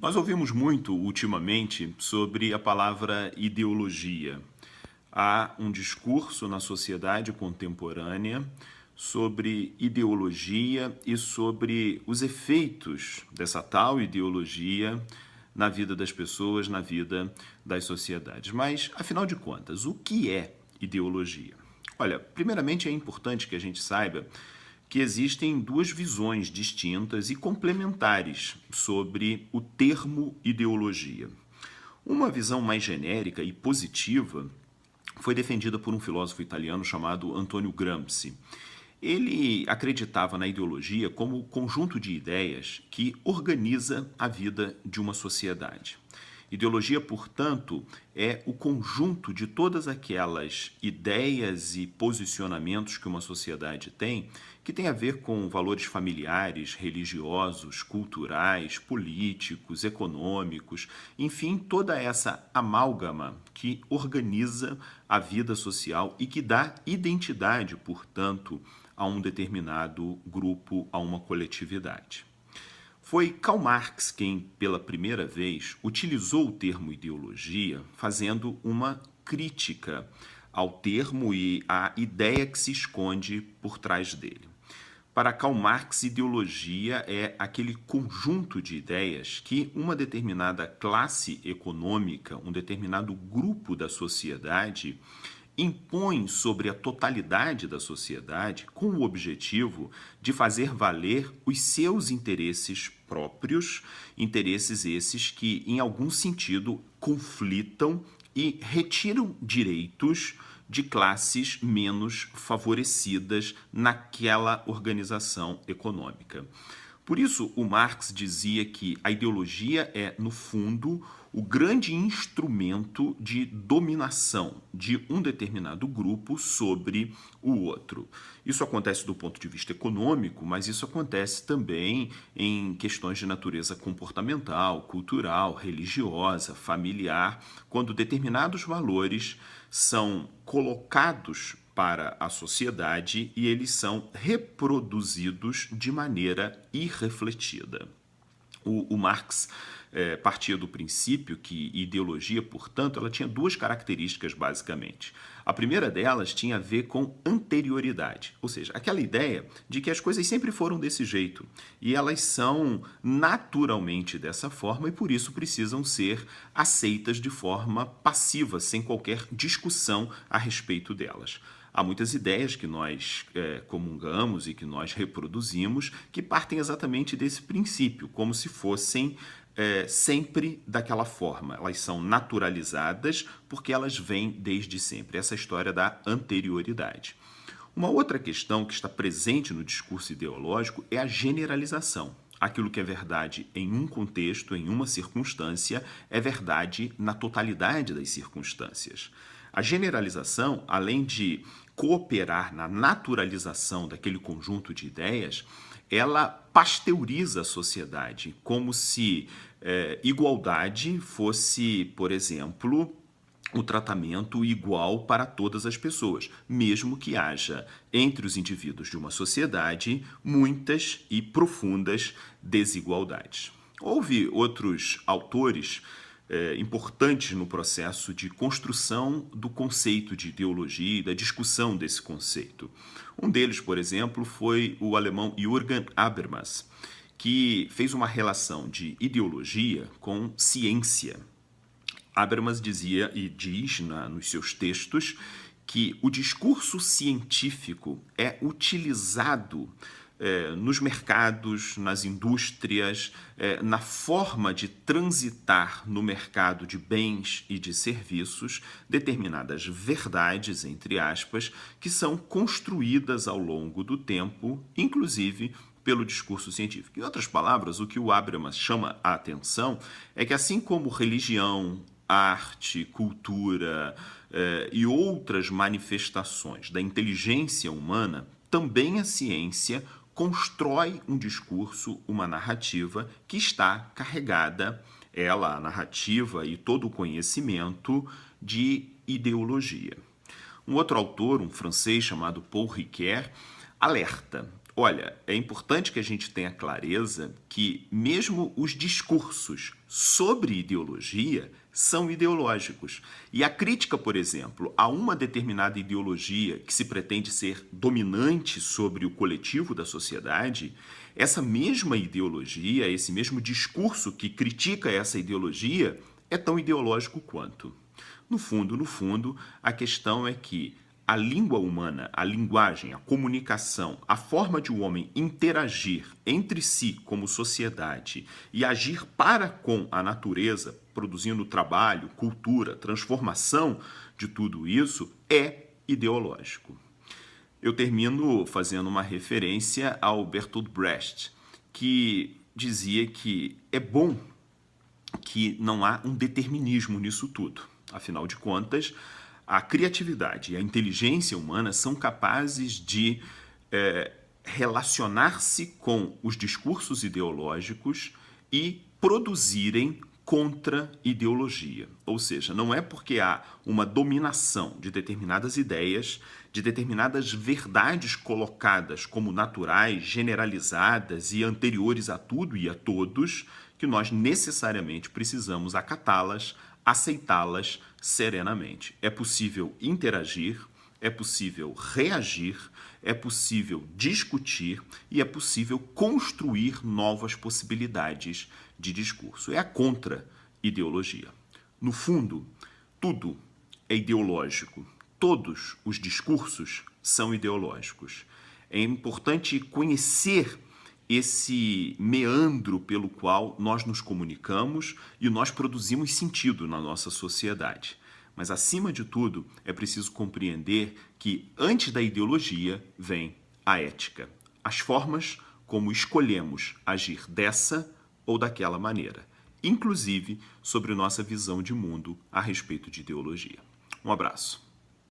Nós ouvimos muito ultimamente sobre a palavra ideologia. Há um discurso na sociedade contemporânea sobre ideologia e sobre os efeitos dessa tal ideologia na vida das pessoas, na vida das sociedades. Mas, afinal de contas, o que é ideologia? Olha, primeiramente é importante que a gente saiba que existem duas visões distintas e complementares sobre o termo ideologia. Uma visão mais genérica e positiva foi defendida por um filósofo italiano chamado Antonio Gramsci. Ele acreditava na ideologia como conjunto de ideias que organiza a vida de uma sociedade. Ideologia, portanto, é o conjunto de todas aquelas ideias e posicionamentos que uma sociedade tem, que tem a ver com valores familiares, religiosos, culturais, políticos, econômicos, enfim, toda essa amálgama que organiza a vida social e que dá identidade, portanto, a um determinado grupo, a uma coletividade. Foi Karl Marx quem, pela primeira vez, utilizou o termo ideologia, fazendo uma crítica ao termo e à ideia que se esconde por trás dele. Para Karl Marx, ideologia é aquele conjunto de ideias que uma determinada classe econômica, um determinado grupo da sociedade impõe sobre a totalidade da sociedade com o objetivo de fazer valer os seus interesses próprios, interesses esses que, em algum sentido, conflitam e retiram direitos de classes menos favorecidas naquela organização econômica. Por isso, o Marx dizia que a ideologia é, no fundo, o grande instrumento de dominação de um determinado grupo sobre o outro. Isso acontece do ponto de vista econômico, mas isso acontece também em questões de natureza comportamental, cultural, religiosa, familiar, quando determinados valores são colocados para a sociedade e eles são reproduzidos de maneira irrefletida. O Marx partia do princípio que ideologia, portanto, ela tinha duas características basicamente. A primeira delas tinha a ver com anterioridade, ou seja, aquela ideia de que as coisas sempre foram desse jeito e elas são naturalmente dessa forma e por isso precisam ser aceitas de forma passiva, sem qualquer discussão a respeito delas. Há muitas ideias que nós comungamos e que nós reproduzimos que partem exatamente desse princípio, como se fossem sempre daquela forma. Elas são naturalizadas porque elas vêm desde sempre. Essa é a história da anterioridade. Uma outra questão que está presente no discurso ideológico é a generalização. Aquilo que é verdade em um contexto, em uma circunstância, é verdade na totalidade das circunstâncias. A generalização, além de cooperar na naturalização daquele conjunto de ideias, ela pasteuriza a sociedade, como se igualdade fosse, por exemplo, o tratamento igual para todas as pessoas, mesmo que haja entre os indivíduos de uma sociedade muitas e profundas desigualdades. Houve outros autores importantes no processo de construção do conceito de ideologia e da discussão desse conceito. Um deles, por exemplo, foi o alemão Jürgen Habermas, que fez uma relação de ideologia com ciência. Habermas dizia e diz nos seus textos que o discurso científico é utilizado nos mercados, nas indústrias, na forma de transitar no mercado de bens e de serviços determinadas verdades, entre aspas, que são construídas ao longo do tempo, inclusive pelo discurso científico. Em outras palavras, o que o Habermas chama a atenção é que assim como religião, arte, cultura e outras manifestações da inteligência humana, também a ciência constrói um discurso, uma narrativa que está carregada, ela, a narrativa e todo o conhecimento de ideologia. Um outro autor, um francês chamado Paul Ricoeur, alerta. Olha, é importante que a gente tenha clareza que mesmo os discursos sobre ideologia são ideológicos. E a crítica, por exemplo, a uma determinada ideologia que se pretende ser dominante sobre o coletivo da sociedade, essa mesma ideologia, esse mesmo discurso que critica essa ideologia é tão ideológico quanto. No fundo, a questão é que a língua humana, a linguagem, a comunicação, a forma de o homem interagir entre si como sociedade e agir para com a natureza, produzindo trabalho, cultura, transformação de tudo isso, é ideológico. Eu termino fazendo uma referência ao Bertolt Brecht, que dizia que é bom que não há um determinismo nisso tudo. Afinal de contas, a criatividade e a inteligência humana são capazes de relacionar-se com os discursos ideológicos e produzirem contra-ideologia. Ou seja, não é porque há uma dominação de determinadas ideias, de determinadas verdades colocadas como naturais, generalizadas e anteriores a tudo e a todos, que nós necessariamente precisamos acatá-las, aceitá-las serenamente. É possível interagir, é possível reagir, é possível discutir e é possível construir novas possibilidades de discurso. É a contra-ideologia. No fundo, tudo é ideológico. Todos os discursos são ideológicos. É importante conhecer esse meandro pelo qual nós nos comunicamos e nós produzimos sentido na nossa sociedade. Mas, acima de tudo, é preciso compreender que, antes da ideologia, vem a ética. As formas como escolhemos agir dessa ou daquela maneira, inclusive sobre nossa visão de mundo a respeito de ideologia. Um abraço.